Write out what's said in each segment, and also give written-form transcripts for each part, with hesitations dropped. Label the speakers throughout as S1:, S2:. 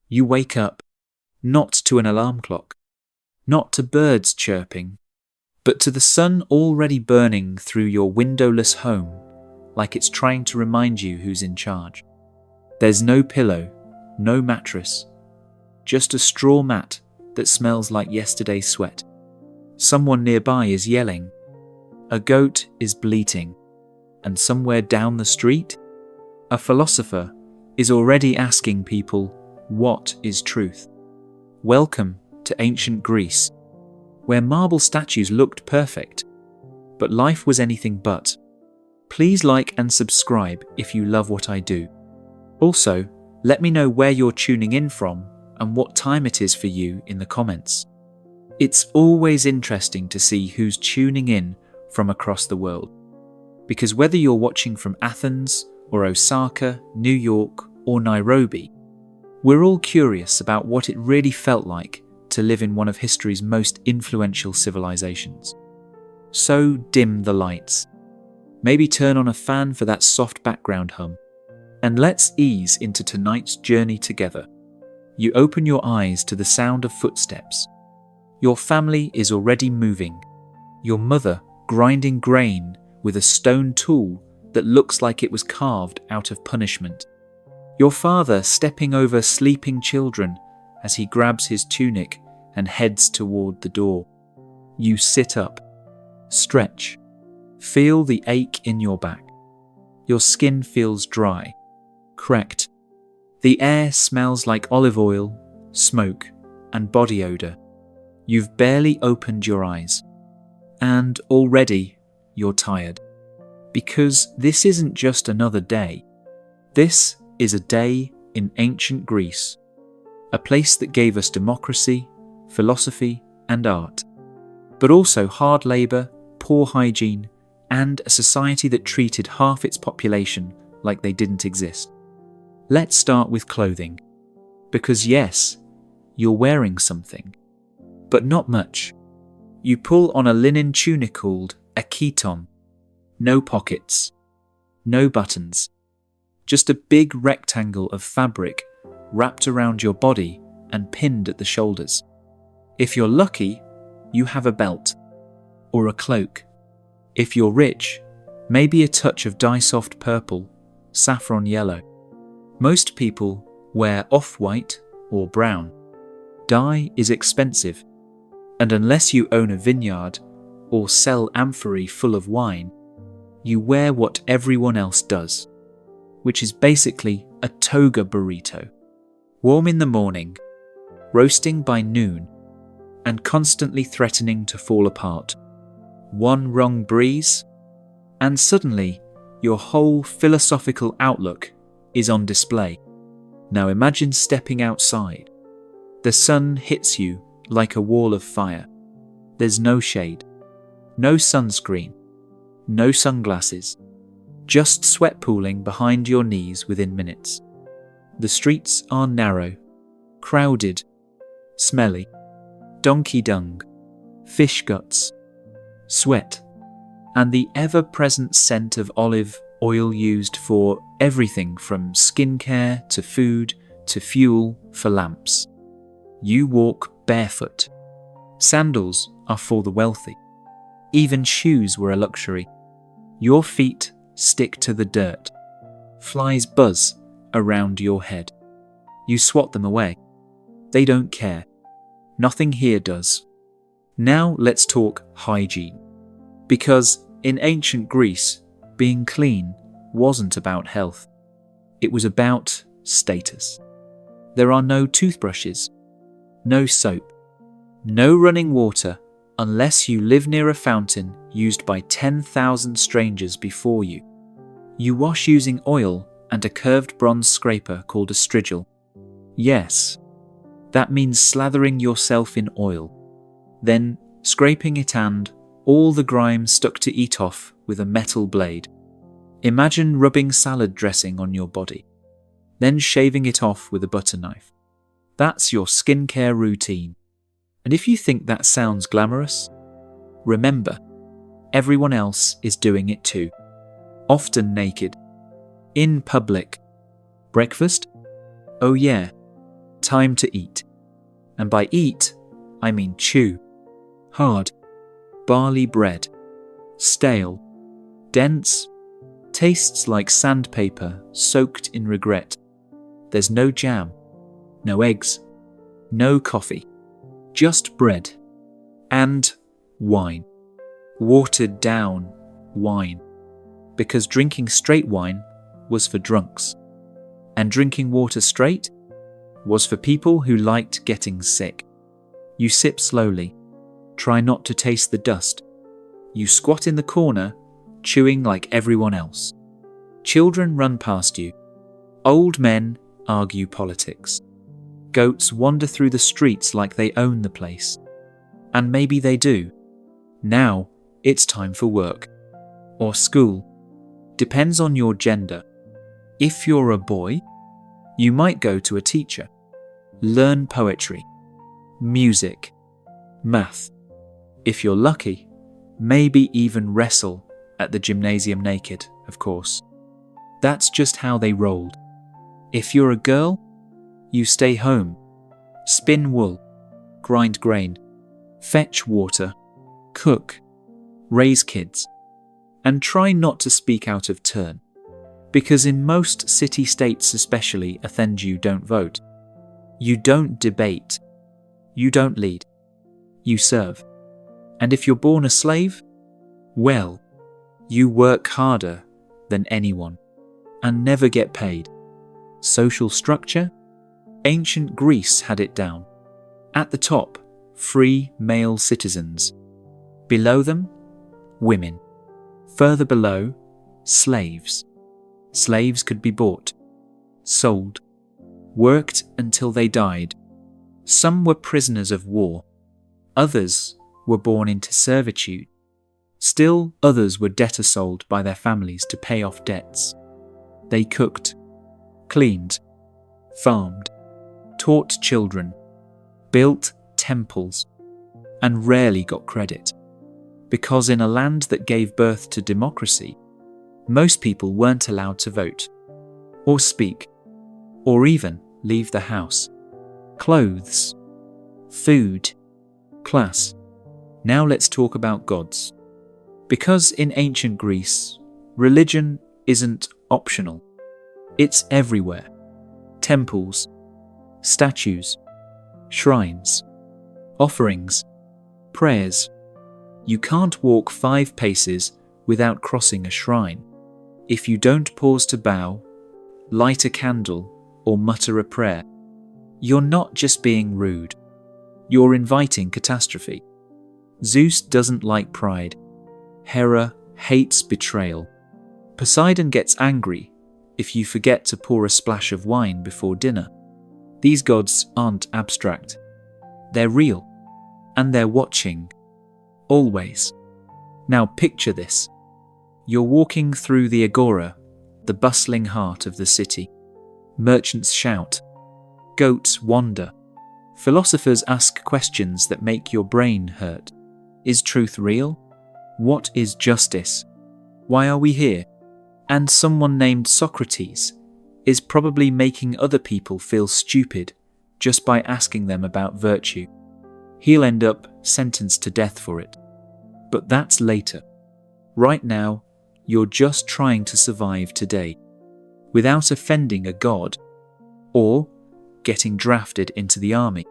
S1: You wake up, not to an alarm clock, not to birds chirping, but to the sun already burning through your windowless home, like it's trying to remind you who's in charge. There's no pillow, no mattress, just a straw mat that smells like yesterday's sweat. Someone nearby is yelling. A goat is bleating. And somewhere down the street, a philosopher is already asking people, what is truth? Welcome to ancient Greece, where marble statues looked perfect, but life was anything but. Please like and subscribe if you love what I do. Also, let me know where you're tuning in from and what time it is for you in the comments. It's always interesting to see who's tuning in from across the world, because whether you're watching from Athens or Osaka, New York or Nairobi, we're all curious about what it really felt like to live in one of history's most influential civilizations. So dim the lights. Maybe turn on a fan for that soft background hum. And let's ease into tonight's journey together. You open your eyes to the sound of footsteps. Your family is already moving. Your mother grinding grain with a stone tool that looks like it was carved out of punishment. Your father stepping over sleeping children as he grabs his tunic and heads toward the door. You sit up, stretch, feel the ache in your back. Your skin feels dry, cracked. The air smells like olive oil, smoke, and body odor. You've barely opened your eyes, and already you're tired. Because this isn't just another day. This is a day in ancient Greece, a place that gave us democracy, philosophy, and art, but also hard labor, poor hygiene, and a society that treated half its population like they didn't exist. Let's start with clothing, because yes, you're wearing something, but not much. You pull on a linen tunic called a chiton. No pockets, no buttons, just a big rectangle of fabric wrapped around your body and pinned at the shoulders. If you're lucky, you have a belt or a cloak. If you're rich, maybe a touch of dye-soft purple, saffron yellow. Most people wear off-white or brown. Dye is expensive, and unless you own a vineyard or sell amphorae full of wine, you wear what everyone else does, which is basically a toga burrito. Warm in the morning, roasting by noon, and constantly threatening to fall apart. One wrong breeze, and suddenly your whole philosophical outlook is on display. Now imagine stepping outside. The sun hits you like a wall of fire. There's no shade, no sunscreen, no sunglasses, just sweat pooling behind your knees within minutes. The streets are narrow, crowded, smelly, donkey dung, fish guts, sweat, and the ever-present scent of olive oil used for everything from skincare to food to fuel for lamps. You walk barefoot. Sandals are for the wealthy. Even shoes were a luxury. Your feet stick to the dirt. Flies buzz around your head. You swat them away. They don't care. Nothing here does. Now let's talk hygiene. Because in ancient Greece, being clean wasn't about health. It was about status. There are no toothbrushes, no soap, no running water unless you live near a fountain used by 10,000 strangers before you. You wash using oil and a curved bronze scraper called a strigil. Yes, that means slathering yourself in oil, then scraping it and all the grime stuck to eat off with a metal blade. Imagine rubbing salad dressing on your body, then shaving it off with a butter knife. That's your skincare routine. And if you think that sounds glamorous, remember, everyone else is doing it too. Often naked. In public. Breakfast? Oh yeah. Time to eat. And by eat, I mean chew. Hard. Barley bread. Stale. Dense. Tastes like sandpaper soaked in regret. There's no jam. No eggs. No coffee. Just bread. And wine. Watered down wine. Because drinking straight wine was for drunks. And drinking water straight was for people who liked getting sick. You sip slowly. Try not to taste the dust. You squat in the corner, chewing like everyone else. Children run past you. Old men argue politics. Goats wander through the streets like they own the place. And maybe they do. Now it's time for work. Or school. Depends on your gender. If you're a boy, you might go to a teacher. Learn poetry, music, math. If you're lucky, maybe even wrestle at the gymnasium naked, of course. That's just how they rolled. If you're a girl, you stay home, spin wool, grind grain, fetch water, cook, raise kids, and try not to speak out of turn. Because in most city-states especially, you don't vote. You don't debate. You don't lead. You serve. And if you're born a slave, well, you work harder than anyone and never get paid. Social structure? Ancient Greece had it down. At the top, free male citizens. Below them, women. Further below, slaves. Slaves could be bought, sold, worked until they died. Some were prisoners of war. Others were born into servitude. Still others were debtor-sold by their families to pay off debts. They cooked, cleaned, farmed, taught children, built temples, and rarely got credit. Because in a land that gave birth to democracy, most people weren't allowed to vote, or speak, or even leave the house. Clothes, food, class. Now let's talk about gods. Because in ancient Greece, religion isn't optional. It's everywhere. Temples, statues, shrines, offerings, prayers. You can't walk 5 paces without crossing a shrine. If you don't pause to bow, light a candle, or mutter a prayer, you're not just being rude. You're inviting catastrophe. Zeus doesn't like pride. Hera hates betrayal. Poseidon gets angry if you forget to pour a splash of wine before dinner. These gods aren't abstract. They're real. And they're watching. Always. Now picture this. You're walking through the agora, the bustling heart of the city. Merchants shout. Goats wander. Philosophers ask questions that make your brain hurt. Is truth real? What is justice? Why are we here? And someone named Socrates is probably making other people feel stupid just by asking them about virtue. He'll end up sentenced to death for it. But that's later. Right now, you're just trying to survive today, without offending a god, or getting drafted into the army,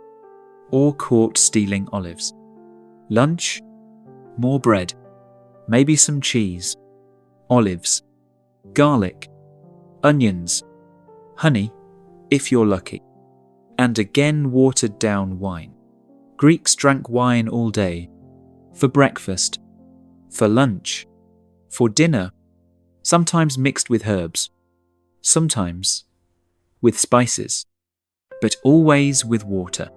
S1: or caught stealing olives. Lunch? More bread, maybe some cheese, olives, garlic, onions, honey, if you're lucky, and again watered down wine. Greeks drank wine all day, for breakfast, for lunch, for dinner, sometimes mixed with herbs, sometimes with spices, but always with water,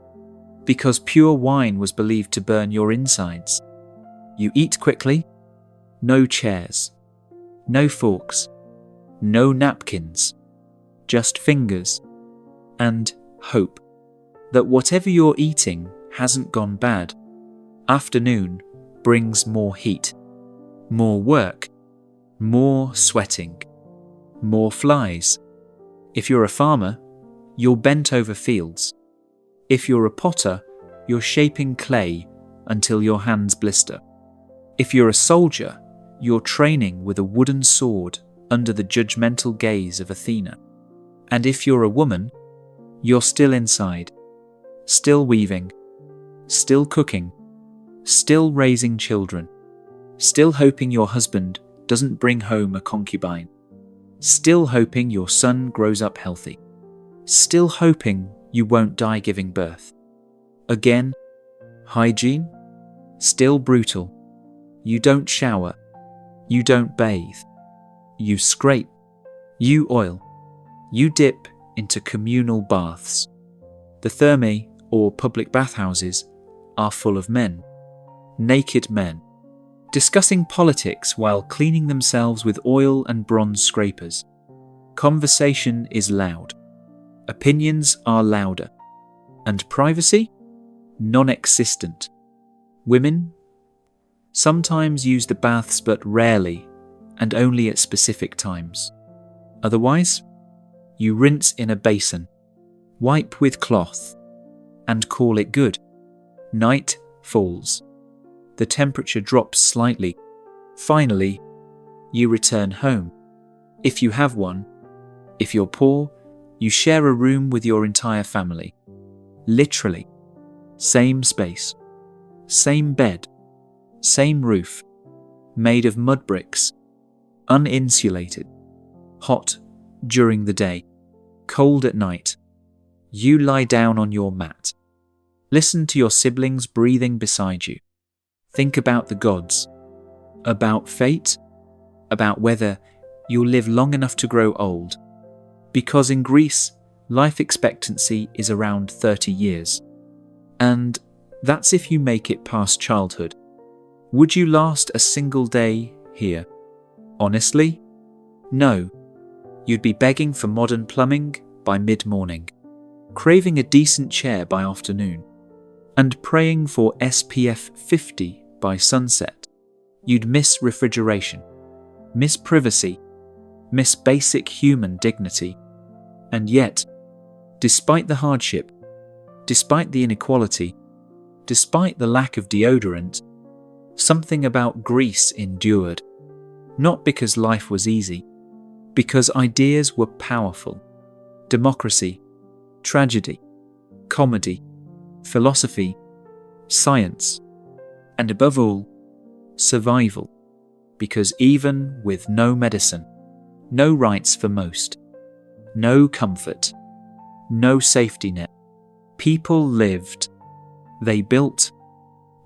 S1: because pure wine was believed to burn your insides. You eat quickly, no chairs, no forks, no napkins, just fingers, and hope that whatever you're eating hasn't gone bad. Afternoon brings more heat, more work, more sweating, more flies. If you're a farmer, you're bent over fields, If you're a potter, you're shaping clay until your hands blister. If you're a soldier, you're training with a wooden sword under the judgmental gaze of Athena. And if you're a woman, you're still inside, still weaving, still cooking, still raising children, still hoping your husband doesn't bring home a concubine, still hoping your son grows up healthy, still hoping you won't die giving birth. Again, hygiene, still brutal. You don't shower, you don't bathe, you scrape, you oil, you dip into communal baths. The thermae, or public bathhouses, are full of men, naked men, discussing politics while cleaning themselves with oil and bronze scrapers. Conversation is loud. Opinions are louder. And privacy? Non-existent. Women sometimes use the baths, but rarely, and only at specific times. Otherwise, you rinse in a basin, wipe with cloth, and call it good. Night falls. The temperature drops slightly. Finally, you return home. If you have one. If you're poor, you share a room with your entire family. Literally. Same space. Same bed. Same roof. Made of mud bricks. Uninsulated. Hot during the day. Cold at night. You lie down on your mat. Listen to your siblings breathing beside you. Think about the gods. About fate. About whether you'll live long enough to grow old. Because in Greece, life expectancy is around 30 years. And that's if you make it past childhood. Would you last a single day here? Honestly? No. You'd be begging for modern plumbing by mid-morning, craving a decent chair by afternoon, and praying for SPF 50 by sunset. You'd miss refrigeration, miss privacy, miss basic human dignity. And yet, despite the hardship, despite the inequality, despite the lack of deodorant, something about Greece endured. Not because life was easy, because ideas were powerful. Democracy, tragedy, comedy, philosophy, science, and above all, survival. Because even with no medicine, no rights for most, no comfort, no safety net, people lived. They built,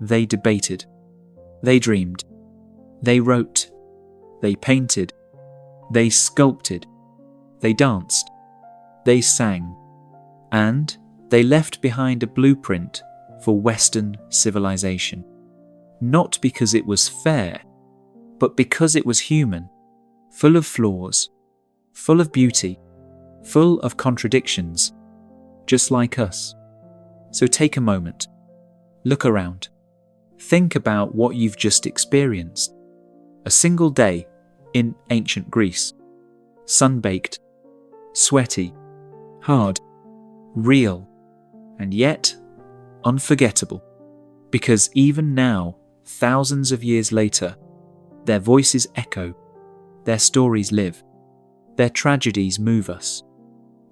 S1: they debated, they dreamed, they wrote, they painted, they sculpted, they danced, they sang, and they left behind a blueprint for Western civilization. Not because it was fair, but because it was human, full of flaws, full of beauty, full of contradictions, just like us. So take a moment, look around, think about what you've just experienced. A single day in ancient Greece, sun-baked, sweaty, hard, real, and yet unforgettable. Because even now, thousands of years later, their voices echo, their stories live, their tragedies move us,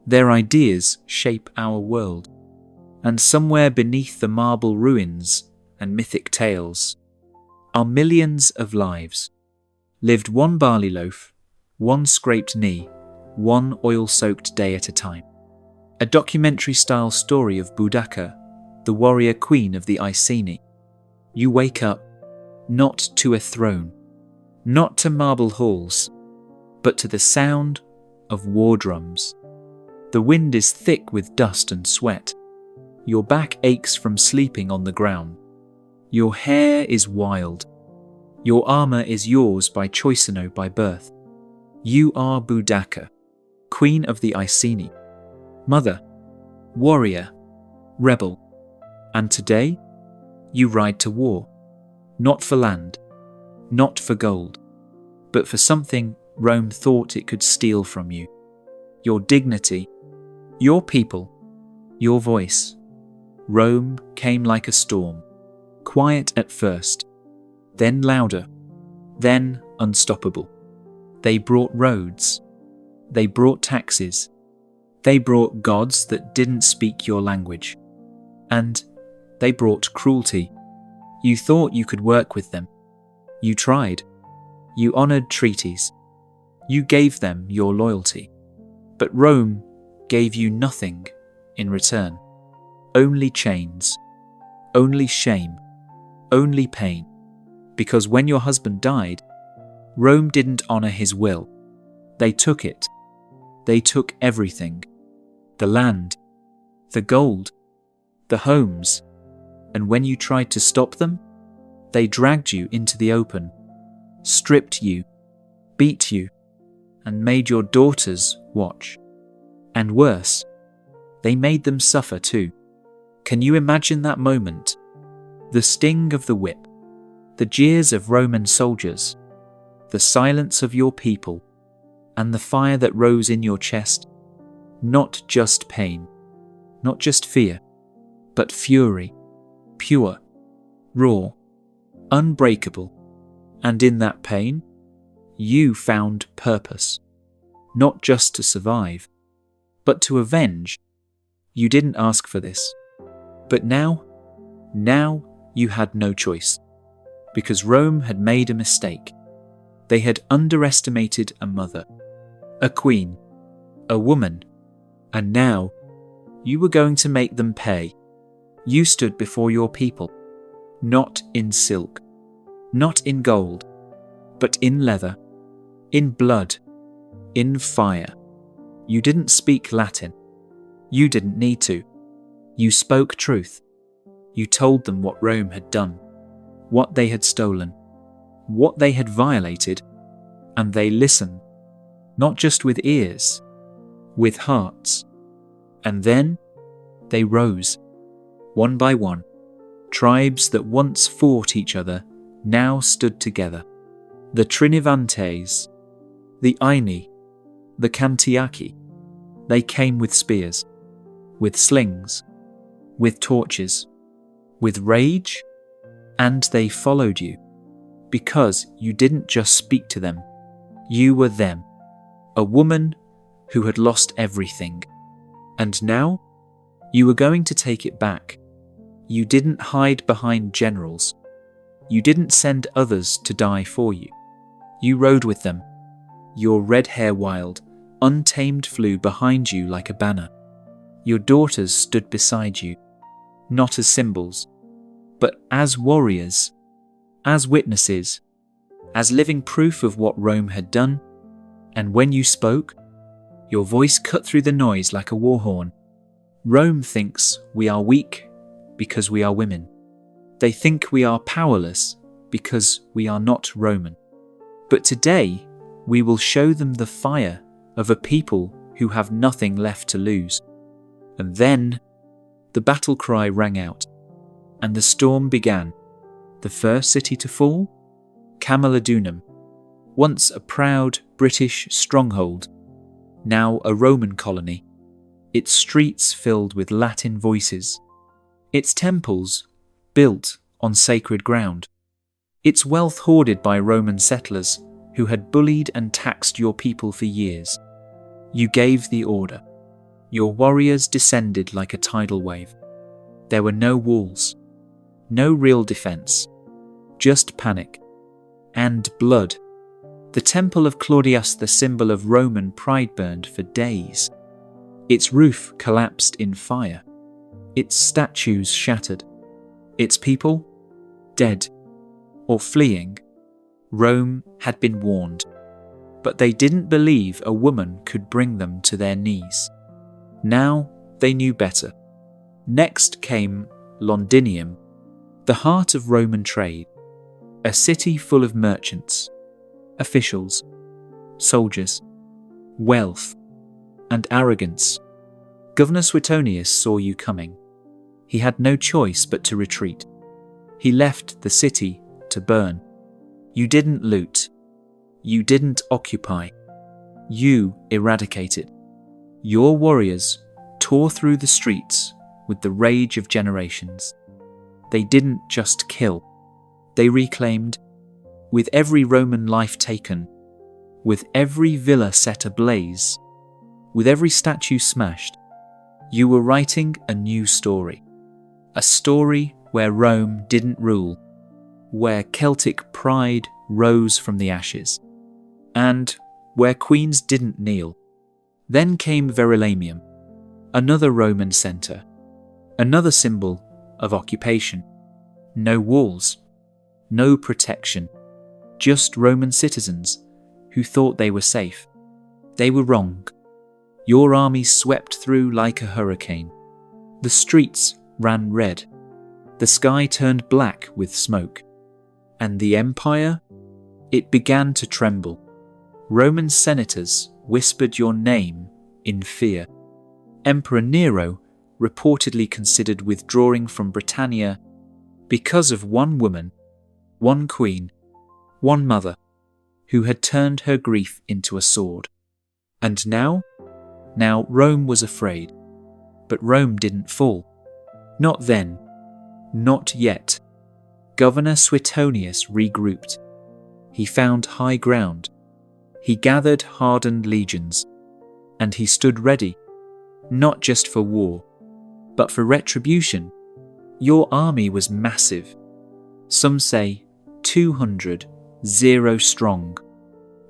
S1: their ideas shape our world. And somewhere beneath the marble ruins and mythic tales are millions of lives, lived one barley loaf, one scraped knee, one oil-soaked day at a time. A documentary-style story of Boudaca, the warrior queen of the Iceni. You wake up, not to a throne, not to marble halls, but to the sound of war drums. The wind is thick with dust and sweat. Your back aches from sleeping on the ground. Your hair is wild. Your armour is yours by choice, by birth. You are Boudaca, queen of the Iceni, mother, warrior, rebel. And today, you ride to war, not for land, not for gold, but for something Rome thought it could steal from you. Your dignity, your people, your voice, Rome came like a storm, quiet at first, then louder, then unstoppable. They brought roads, they brought taxes, they brought gods that didn't speak your language, and they brought cruelty. You thought you could work with them. You tried. You honored treaties. You gave them your loyalty. But Rome gave you nothing in return. Only chains, only shame, only pain. Because when your husband died, Rome didn't honor his will. They took it. They took everything. The land, the gold, the homes. And when you tried to stop them, they dragged you into the open, stripped you, beat you, and made your daughters watch. And worse, they made them suffer too. Can you imagine that moment? The sting of the whip, the jeers of Roman soldiers, the silence of your people, and the fire that rose in your chest. Not just pain, not just fear, but fury, pure, raw, unbreakable. And in that pain, you found purpose, not just to survive, but to avenge. You didn't ask for this. But now you had no choice, because Rome had made a mistake. They had underestimated a mother, a queen, a woman, and now you were going to make them pay. You stood before your people, not in silk, not in gold, but in leather, in blood, in fire. You didn't speak Latin. You didn't need to. You spoke truth. You told them what Rome had done, what they had stolen, what they had violated, and they listened, not just with ears, with hearts. And then they rose, one by one. Tribes that once fought each other now stood together. The Trinivantes, the Aini, the Cantiaci. They came with spears, with slings, with torches, with rage, and they followed you, because you didn't just speak to them. You were them, a woman who had lost everything. And now, you were going to take it back. You didn't hide behind generals. You didn't send others to die for you. You rode with them. Your red hair wild, untamed flew behind you like a banner. Your daughters stood beside you, not as symbols, but as warriors, as witnesses, as living proof of what Rome had done. And when you spoke, your voice cut through the noise like a war horn. Rome thinks we are weak because we are women. They think we are powerless because we are not Roman. But today, we will show them the fire of a people who have nothing left to lose. And then, the battle cry rang out, and the storm began. The first city to fall? Camalodunum, once a proud British stronghold, now a Roman colony, its streets filled with Latin voices, its temples built on sacred ground, its wealth hoarded by Roman settlers who had bullied and taxed your people for years. You gave the order. Your warriors descended like a tidal wave. There were no walls, no real defense, just panic and blood. The temple of Claudius, the symbol of Roman pride, burned for days. Its roof collapsed in fire. Its statues shattered. Its people dead or fleeing. Rome had been warned, but they didn't believe a woman could bring them to their knees. Now they knew better. Next came Londinium, the heart of Roman trade, a city full of merchants, officials, soldiers, wealth, and arrogance. Governor Suetonius saw you coming. He had no choice but to retreat. He left the city to burn. You didn't loot. You didn't occupy. You eradicated. Your warriors tore through the streets with the rage of generations. They didn't just kill. They reclaimed. With every Roman life taken, with every villa set ablaze, with every statue smashed, you were writing a new story. A story where Rome didn't rule, where Celtic pride rose from the ashes, and where queens didn't kneel. Then came Verulamium, another Roman centre, another symbol of occupation. No walls, no protection, just Roman citizens who thought they were safe. They were wrong. Your army swept through like a hurricane. The streets ran red. The sky turned black with smoke. And the empire? It began to tremble. Roman senators whispered your name in fear. Emperor Nero reportedly considered withdrawing from Britannia because of one woman, one queen, one mother, who had turned her grief into a sword. And now Rome was afraid. But Rome didn't fall. Not then. Not yet. Governor Suetonius regrouped. He found high ground. He gathered hardened legions. And he stood ready, not just for war, but for retribution. Your army was massive. Some say 200, 0 strong,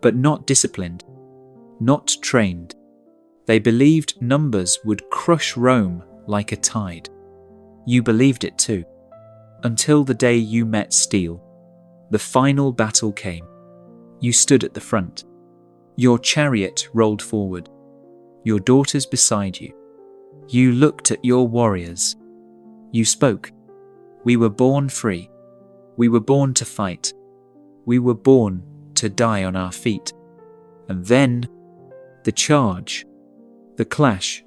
S1: but not disciplined, not trained. They believed numbers would crush Rome like a tide. You believed it too, until the day you met steel. The final battle came. You stood at the front. Your chariot rolled forward, your daughters beside you. You looked at your warriors. You spoke. We were born free. We were born to fight. We were born to die on our feet. And then, the charge, the clash,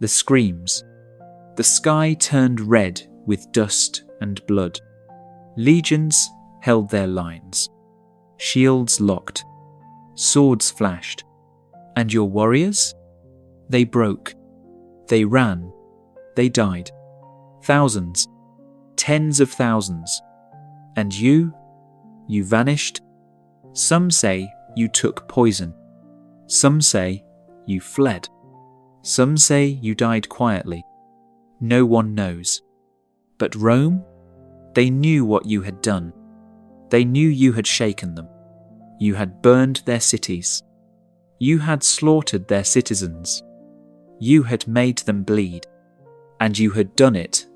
S1: the screams. The sky turned red with dust and blood. Legions held their lines. Shields locked. Swords flashed. And your warriors? They broke. They ran. They died. Thousands. Tens of thousands. And you vanished. Some say you took poison. Some say you fled. Some say you died quietly. No one knows. But Rome? They knew what you had done. They knew you had shaken them. You had burned their cities. You had slaughtered their citizens. You had made them bleed. And you had done it,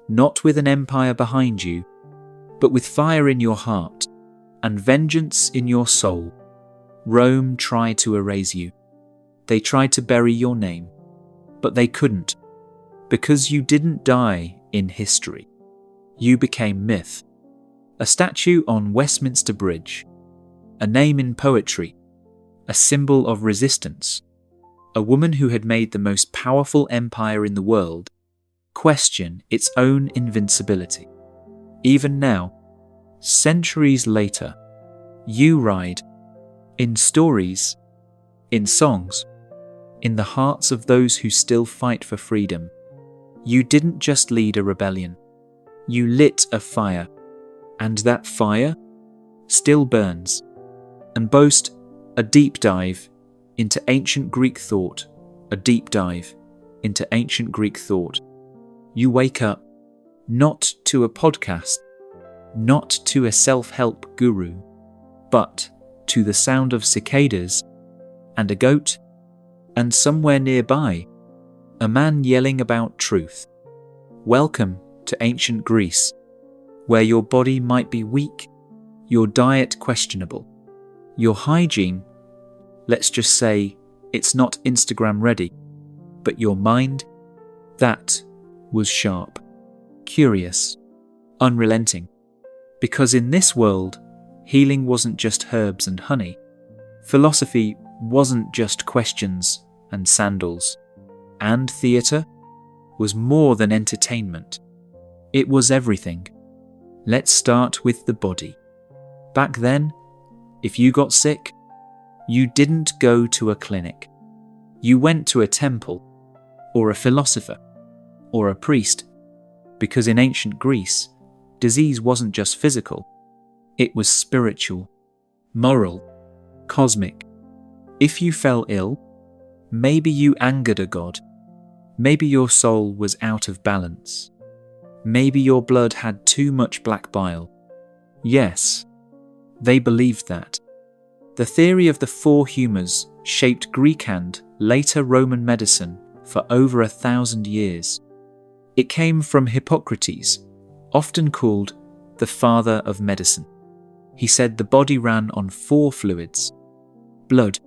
S1: not with an empire behind you, but with fire in your heart and vengeance in your soul. Rome tried to erase you. They tried to bury your name, but they couldn't, because you didn't die in history. You became myth, a statue on Westminster Bridge, a name in poetry, a symbol of resistance, a woman who had made the most powerful empire in the world question its own invincibility. Even now, centuries later, you ride, in stories, in songs, in the hearts of those who still fight for freedom. You didn't just lead a rebellion. You lit a fire, and that fire still burns, and boast a deep dive into ancient Greek thought, a deep dive into ancient Greek thought. You wake up not to a podcast, not to a self-help guru, but to the sound of cicadas and a goat, and somewhere nearby, a man yelling about truth. Welcome to ancient Greece, where your body might be weak, your diet questionable, your hygiene, let's just say it's not Instagram ready, but your mind, that was sharp, curious, unrelenting. Because in this world, healing wasn't just herbs and honey. Philosophy wasn't just questions and sandals. And theatre was more than entertainment. It was everything. Let's start with the body. Back then, if you got sick, you didn't go to a clinic. You went to a temple or a philosopher. or a priest, because in ancient Greece, disease wasn't just physical, it was spiritual, moral, cosmic. If you fell ill, maybe you angered a god, maybe your soul was out of balance, maybe your blood had too much black bile. Yes, they believed that. The theory of the four humours shaped Greek and later Roman medicine for over 1,000 years. It came from Hippocrates, often called the father of medicine. He said the body ran on four fluids: blood,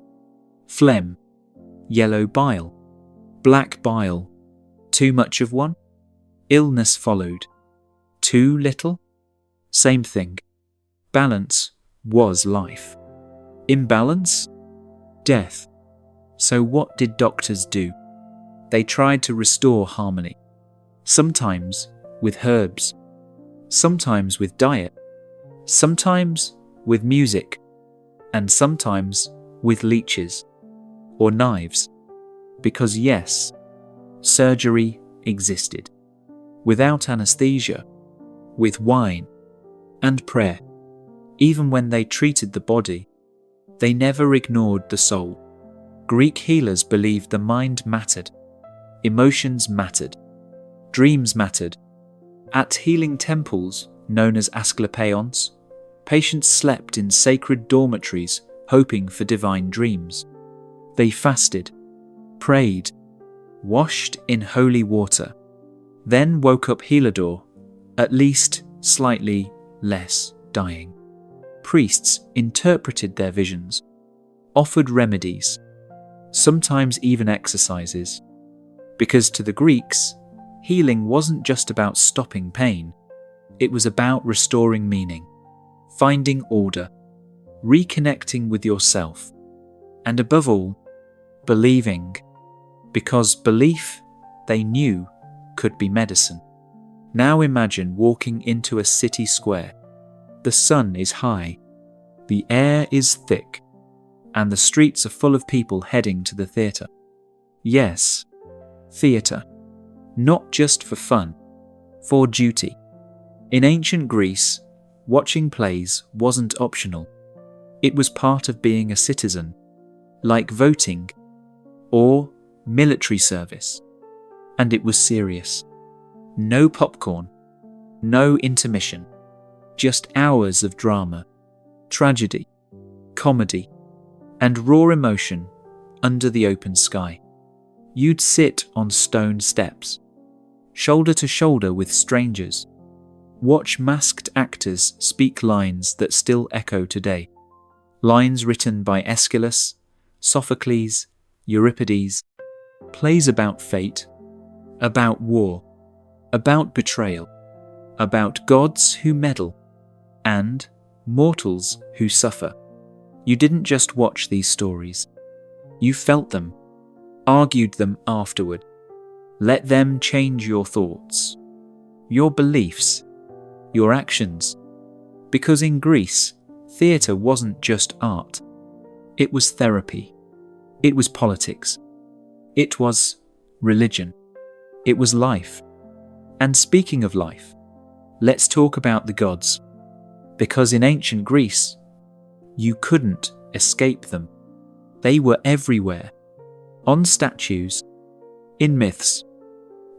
S1: phlegm, yellow bile, black bile. Too much of one? Illness followed. Too little? Same thing. Balance was life. Imbalance? Death. So what did doctors do? They tried to restore harmony. Sometimes with herbs, sometimes with diet, sometimes with music, and sometimes with leeches or knives. Because yes, surgery existed. Without anesthesia, with wine and prayer. Even when they treated the body, they never ignored the soul. Greek healers believed the mind mattered, emotions mattered, dreams mattered. At healing temples, known as Asclepions, patients slept in sacred dormitories hoping for divine dreams. They fasted, prayed, washed in holy water, then woke up healador, at least slightly less dying. Priests interpreted their visions, offered remedies, sometimes even exercises, because to the Greeks, healing wasn't just about stopping pain, it was about restoring meaning, finding order, reconnecting with yourself, and above all, believing, because belief, they knew, could be medicine. Now imagine walking into a city square. The sun is high, the air is thick, and the streets are full of people heading to the theatre. Yes, theatre. Not just for fun, for duty. In ancient Greece, watching plays wasn't optional. It was part of being a citizen, like voting or military service. And it was serious. No popcorn, no intermission, just hours of drama, tragedy, comedy, and raw emotion under the open sky. You'd sit on stone steps, shoulder to shoulder with strangers, watch masked actors speak lines that still echo today. Lines written by Aeschylus, Sophocles, Euripides, plays about fate, about war, about betrayal, about gods who meddle, and mortals who suffer. You didn't just watch these stories. You felt them, argued them afterward. Let them change your thoughts, your beliefs, your actions. Because in Greece, theatre wasn't just art. It was therapy. It was politics. It was religion. It was life. And speaking of life, let's talk about the gods. Because in ancient Greece, you couldn't escape them. They were everywhere. On statues, in myths,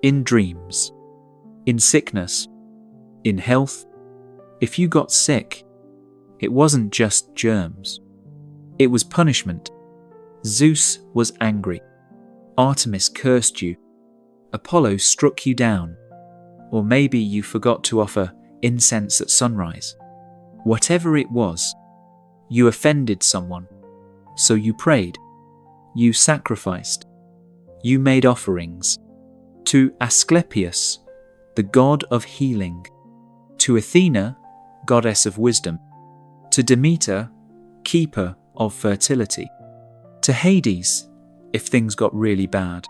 S1: in dreams, in sickness, in health. If you got sick, it wasn't just germs. It was punishment. Zeus was angry. Artemis cursed you. Apollo struck you down. Or maybe you forgot to offer incense at sunrise. Whatever it was, you offended someone. So you prayed. You sacrificed. You made offerings. To Asclepius, the god of healing. To Athena, goddess of wisdom. To Demeter, keeper of fertility. To Hades, if things got really bad.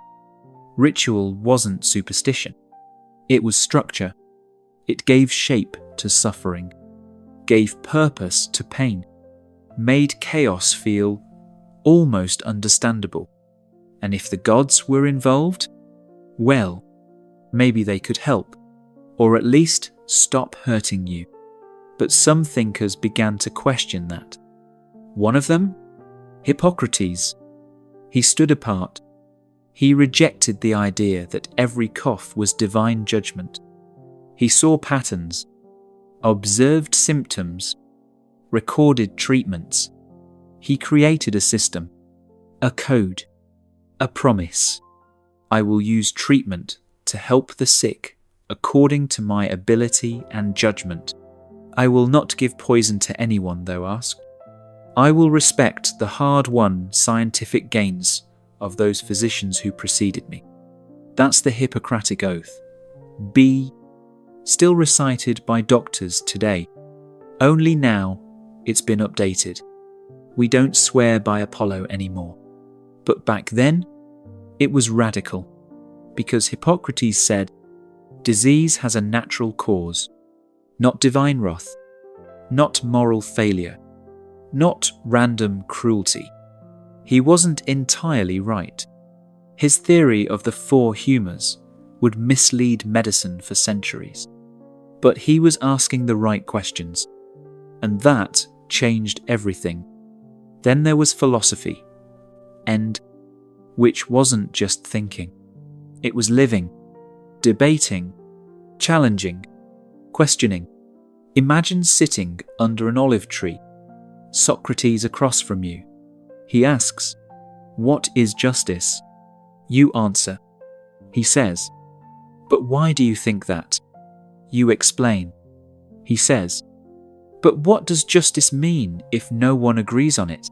S1: Ritual wasn't superstition. It was structure. It gave shape to suffering, gave purpose to pain, made chaos feel almost understandable. And if the gods were involved, well, Maybe they could help, or at least stop hurting you. But some thinkers began to question that. One of them? Hippocrates. He stood apart. He rejected the idea that every cough was divine judgment. He saw patterns, observed symptoms, recorded treatments. He created a system, a code, a promise. I will use treatment to help the sick according to my ability and judgment. I will not give poison to anyone, though asked. I will respect the hard-won scientific gains of those physicians who preceded me. That's the Hippocratic Oath. B, still recited by doctors today. Only now it's been updated. We don't swear by Apollo anymore. But back then, it was radical, because Hippocrates said, disease has a natural cause, not divine wrath, not moral failure, not random cruelty. He wasn't entirely right. His theory of the four humours would mislead medicine for centuries. But he was asking the right questions, and that changed everything. Then there was philosophy, which wasn't just thinking. It was living, debating, challenging, questioning. Imagine sitting under an olive tree, Socrates across from you. He asks, "What is justice?" You answer. He says, "But why do you think that?" You explain. He says, "But what does justice mean if no one agrees on it?"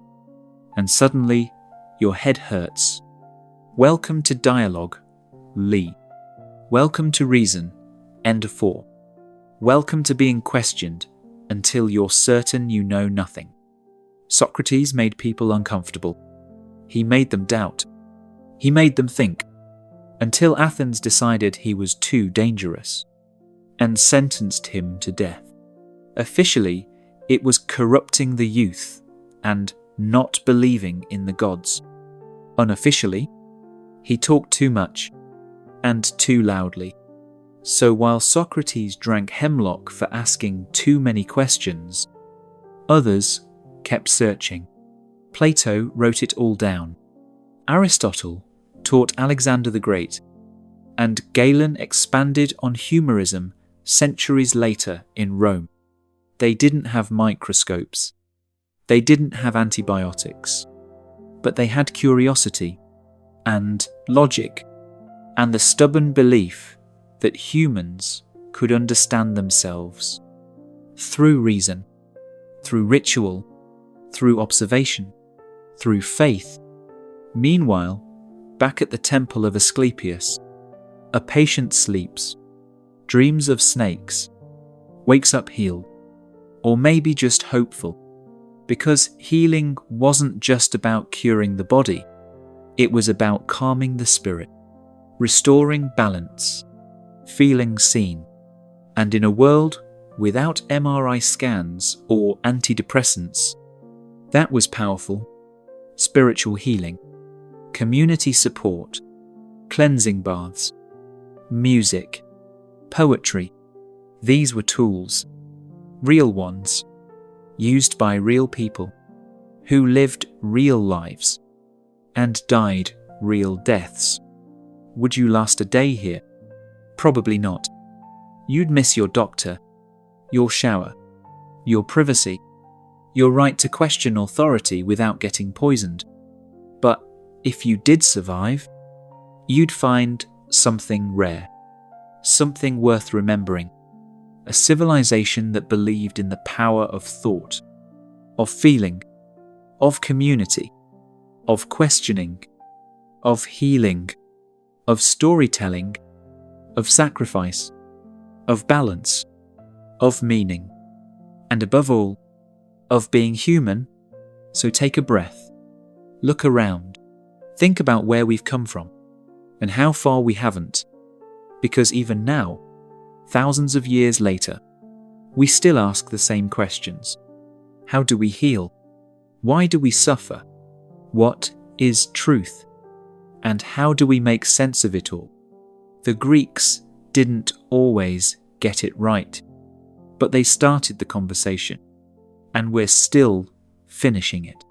S1: And suddenly, your head hurts. Welcome to dialogue, Lee. Welcome to reason, End 4. Welcome to being questioned until you're certain you know nothing. Socrates made people uncomfortable. He made them doubt. He made them think, until Athens decided he was too dangerous and sentenced him to death. Officially, it was corrupting the youth and not believing in the gods. Unofficially, he talked too much and too loudly. So while Socrates drank hemlock for asking too many questions, others kept searching. Plato wrote it all down. Aristotle taught Alexander the Great, and Galen expanded on humorism centuries later in Rome. They didn't have microscopes. They didn't have antibiotics. But they had curiosity and logic and the stubborn belief that humans could understand themselves through reason, through ritual, through observation, through faith. Meanwhile, back at the temple of Asclepius, a patient sleeps, dreams of snakes, wakes up healed, or maybe just hopeful, because healing wasn't just about curing the body, it was about calming the spirit, restoring balance, feeling seen. And in a world without MRI scans or antidepressants, that was powerful. Spiritual healing, community support, cleansing baths, music, poetry. These were tools, real ones, used by real people who lived real lives and died real deaths. Would you last a day here? Probably not. You'd miss your doctor, your shower, your privacy, your right to question authority without getting poisoned. But if you did survive, you'd find something rare, something worth remembering, a civilization that believed in the power of thought, of feeling, of community, of questioning, of healing, of storytelling, of sacrifice, of balance, of meaning, and above all, of being human. So take a breath, look around, think about where we've come from and how far we haven't, because even now, thousands of years later, we still ask the same questions. How do we heal? Why do we suffer? What is truth? And how do we make sense of it all? The Greeks didn't always get it right, but they started the conversation, and we're still finishing it.